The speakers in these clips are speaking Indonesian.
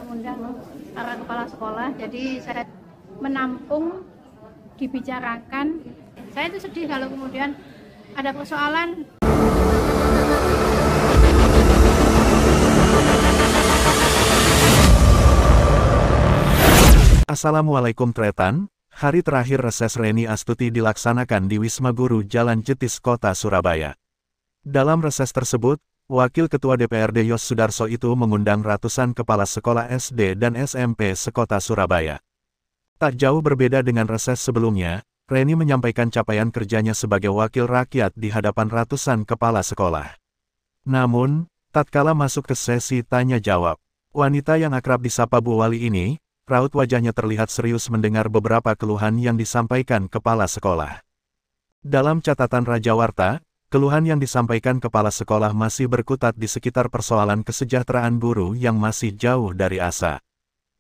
mengundang para kepala sekolah. Jadi saya menampung, dibicarakan. Saya itu sedih kalau kemudian ada persoalan. Assalamualaikum Tretan, hari terakhir reses Reni Astuti dilaksanakan di Wisma Guru Jalan Jetis Kota Surabaya. Dalam reses tersebut, Wakil Ketua DPRD Yos Sudarso itu mengundang ratusan kepala sekolah SD dan SMP sekota Surabaya. Tak jauh berbeda dengan reses sebelumnya, Reni menyampaikan capaian kerjanya sebagai wakil rakyat di hadapan ratusan kepala sekolah. Namun, tatkala masuk ke sesi tanya-jawab, wanita yang akrab disapa Bu Wali ini, raut wajahnya terlihat serius mendengar beberapa keluhan yang disampaikan kepala sekolah. Dalam catatan Raja Warta, keluhan yang disampaikan kepala sekolah masih berkutat di sekitar persoalan kesejahteraan guru yang masih jauh dari asa.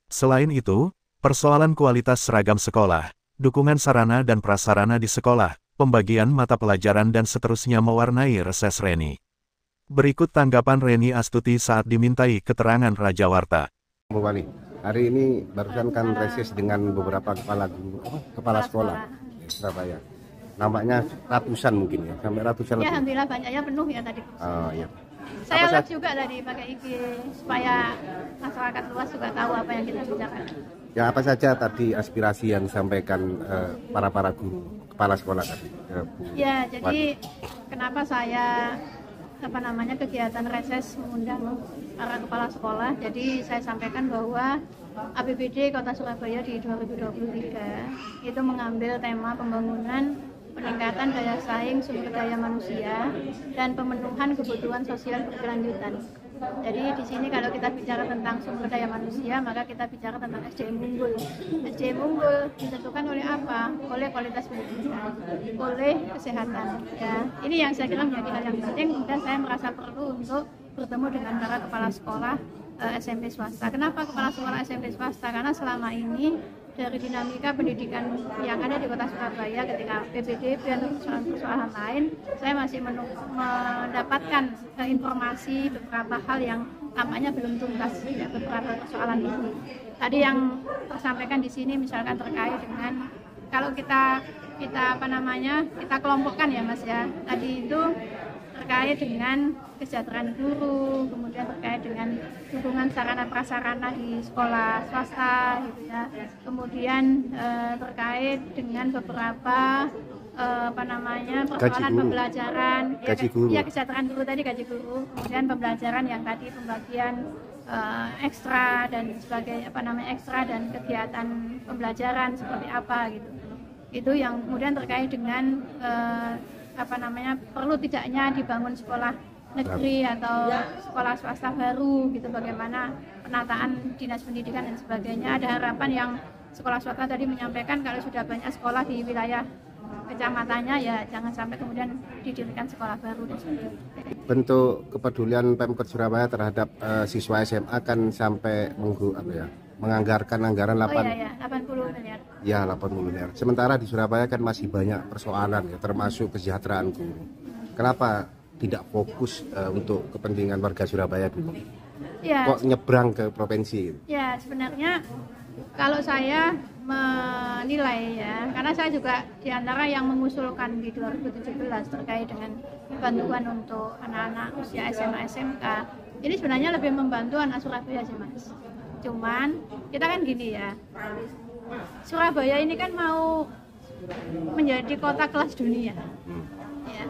Selain itu, persoalan kualitas seragam sekolah, dukungan sarana dan prasarana di sekolah, pembagian mata pelajaran dan seterusnya mewarnai reses Reni. Berikut tanggapan Reni Astuti saat dimintai keterangan Raja Warta. Bu Wali, hari ini barusan kan reses dengan beberapa kepala sekolah di Surabaya. Nampaknya ratusan mungkin ya, sampai ratusan Ya, lebih. alhamdulillah banyaknya penuh ya tadi. Oh, iya. Saya lihat juga tadi pakai IG supaya masyarakat luas juga tahu apa yang kita bicarakan. Ya, apa saja tadi aspirasi yang disampaikan para guru, kepala sekolah tadi? Ya, jadi kenapa saya kegiatan reses mengundang para kepala sekolah. Jadi saya sampaikan bahwa APBD Kota Surabaya di 2023 itu mengambil tema pembangunan, peningkatan daya saing sumber daya manusia, dan pemenuhan kebutuhan sosial berkelanjutan. Jadi di sini kalau kita bicara tentang sumber daya manusia, maka kita bicara tentang SDM unggul. SDM unggul ditentukan oleh apa? Oleh kualitas pendidikan, oleh kesehatan. Ya, ini yang saya kira menjadi hal yang penting dan saya merasa perlu untuk bertemu dengan para kepala sekolah SMP swasta. Kenapa kepala sekolah SMP swasta? Karena selama ini dari dinamika pendidikan yang ada di Kota Surabaya ketika PPDB atau persoalan-persoalan lain, saya masih mendapatkan informasi beberapa hal yang tampaknya belum tuntas ya, beberapa persoalan itu. Tadi yang tersampaikan di sini misalkan terkait dengan kalau kita kelompokkan ya Mas ya. Tadi itu terkait dengan kesejahteraan guru, kemudian terkait dengan dukungan sarana prasarana di sekolah swasta gitu ya. Kemudian terkait dengan beberapa persoalan pembelajaran ya kesejahteraan guru tadi, gaji guru, kemudian pembelajaran yang tadi pembagian ekstra dan sebagai ekstra dan kegiatan pembelajaran seperti apa gitu. Itu yang kemudian terkait dengan perlu tidaknya dibangun sekolah negeri atau sekolah swasta baru gitu, bagaimana penataan dinas pendidikan dan sebagainya. Ada harapan yang sekolah swasta tadi menyampaikan kalau sudah banyak sekolah di wilayah kecamatannya ya jangan sampai kemudian didirikan sekolah baru dan sebagainya. Bentuk kepedulian Pemkot Surabaya terhadap siswa SMA kan sampai menganggarkan anggaran 80 miliar. Ya, 80 miliar. Sementara di Surabaya kan masih banyak persoalan ya, termasuk kesejahteraan guru. Kenapa tidak fokus untuk kepentingan warga Surabaya dulu? Ya, kok nyebrang ke provinsi? Ya, sebenarnya kalau saya menilai ya, karena saya juga diantara yang mengusulkan di 2017 terkait dengan bantuan untuk anak-anak usia SMA SMK. Ini sebenarnya lebih membantu anak Surabaya sih Mas. Cuman kita kan gini ya, Surabaya ini kan mau menjadi kota kelas dunia ya.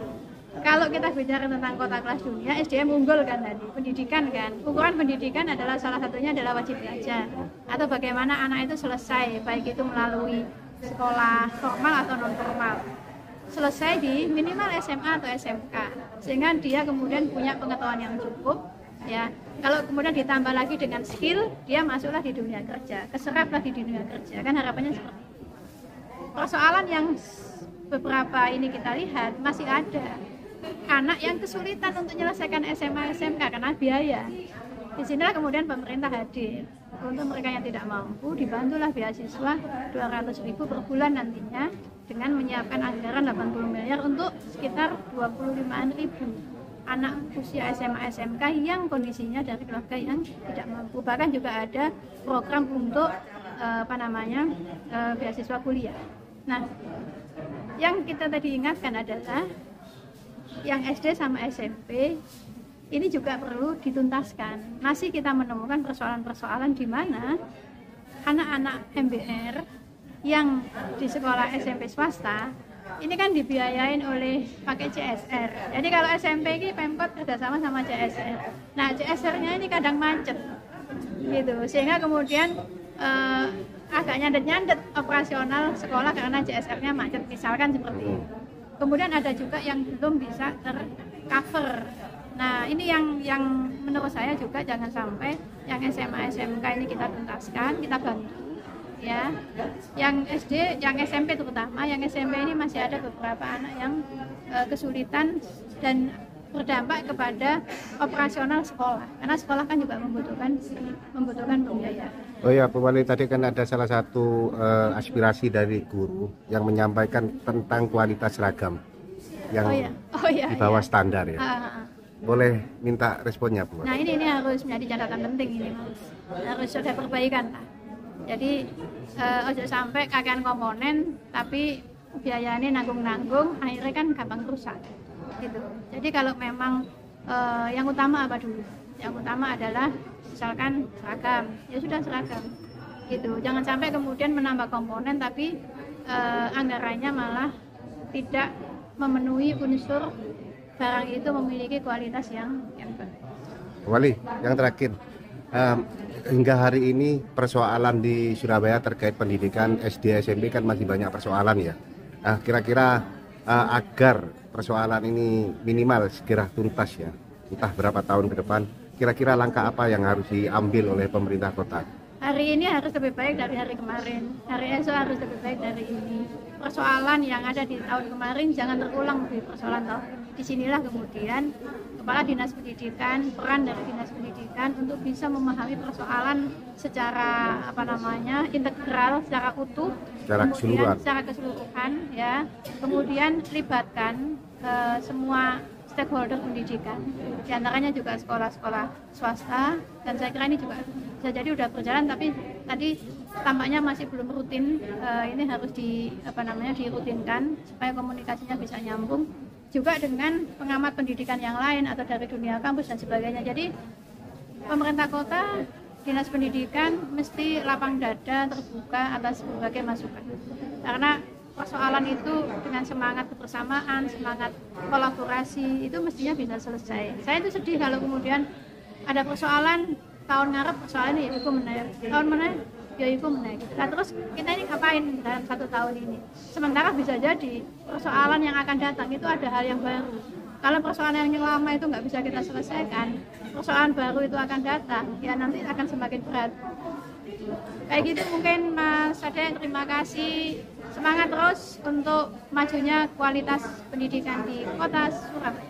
Kalau kita bicara tentang kota kelas dunia, SDM unggul kan tadi, pendidikan kan, ukuran pendidikan adalah salah satunya adalah wajib belajar atau bagaimana anak itu selesai, baik itu melalui sekolah formal atau non formal, selesai di minimal SMA atau SMK, sehingga dia kemudian punya pengetahuan yang cukup ya. Kalau kemudian ditambah lagi dengan skill, dia masuklah di dunia kerja, keseraplah di dunia kerja, kan harapannya seperti itu. Persoalan yang beberapa ini kita lihat masih ada anak yang kesulitan untuk menyelesaikan SMA SMK karena biaya. Di sinilah kemudian pemerintah hadir untuk mereka yang tidak mampu, dibantulah beasiswa 200.000 per bulan nantinya dengan menyiapkan anggaran 80 miliar untuk sekitar 25.000 anak usia SMA SMK yang kondisinya dari keluarga yang tidak mampu. Bahkan juga ada program untuk beasiswa kuliah. Nah, yang kita tadi ingatkan adalah yang SD sama SMP ini juga perlu dituntaskan. Masih kita menemukan persoalan-persoalan di mana anak-anak MBR yang di sekolah SMP swasta ini kan dibiayain oleh pakai CSR. Jadi kalau SMP ini Pemkot kerjasama sama CSR. Nah, CSR-nya ini kadang macet, gitu. Sehingga kemudian agak nyandet-nyandet operasional sekolah karena CSR-nya macet, misalkan seperti itu. Kemudian ada juga yang belum bisa tercover. Nah, ini yang menurut saya juga jangan sampai yang SMA SMK ini kita tuntaskan, kita bantu. Ya, yang SD, yang SMP terutama, yang SMP ini masih ada beberapa anak yang kesulitan dan berdampak kepada operasional sekolah, karena sekolah kan juga membutuhkan pembiayaan. Oh ya, Bu Wali, tadi kan ada salah satu aspirasi dari guru yang menyampaikan tentang kualitas seragam yang di bawah standar ya. Boleh minta responnya, Bu Wali? Nah, ini harus menjadi catatan penting ini, Mas. Harus sudah perbaikan lah. Jadi ojo sampai kakean komponen tapi biayanya nanggung-nanggung, akhirnya kan gampang rusak gitu. Jadi kalau memang yang utama apa dulu? Yang utama adalah misalkan seragam, ya sudah seragam gitu. Jangan sampai kemudian menambah komponen tapi anggarannya malah tidak memenuhi unsur barang itu memiliki kualitas yang baik. Wali, yang terakhir, hingga hari ini persoalan di Surabaya terkait pendidikan SD SMP kan masih banyak persoalan ya. Kira-kira agar persoalan ini minimal segera tuntas ya, entah berapa tahun ke depan, kira-kira langkah apa yang harus diambil oleh pemerintah kota? Hari ini harus lebih baik dari hari kemarin, hari esok harus lebih baik dari ini. Persoalan yang ada di tahun kemarin jangan terulang di persoalan tahun ini. Disinilah kemudian Kepala Dinas Pendidikan, peran dari Dinas Pendidikan untuk bisa memahami persoalan secara integral, secara utuh, secara keseluruhan ya. Kemudian libatkan semua stakeholder pendidikan, diantaranya juga sekolah-sekolah swasta, dan saya kira ini juga bisa jadi udah berjalan tapi tadi tampaknya masih belum rutin. Ini harus dirutinkan supaya komunikasinya bisa nyambung juga dengan pengamat pendidikan yang lain atau dari dunia kampus dan sebagainya. Jadi pemerintah kota, Dinas Pendidikan mesti lapang dada, terbuka atas berbagai masukan, karena persoalan itu dengan semangat kebersamaan, semangat kolaborasi itu mestinya bisa selesai. Saya itu sedih kalau kemudian ada persoalan tahun ngarep persoalan ini ya meneh, tahun meneh ya meneh gitu. Nah, terus kita ini ngapain dalam 1 tahun ini? Sementara bisa jadi persoalan yang akan datang itu ada hal yang baru. Kalau persoalan yang lama itu nggak bisa kita selesaikan, persoalan baru itu akan datang, ya nanti akan semakin berat. Kayak gitu mungkin Mas Ade, terima kasih. Semangat terus untuk majunya kualitas pendidikan di Kota Surabaya.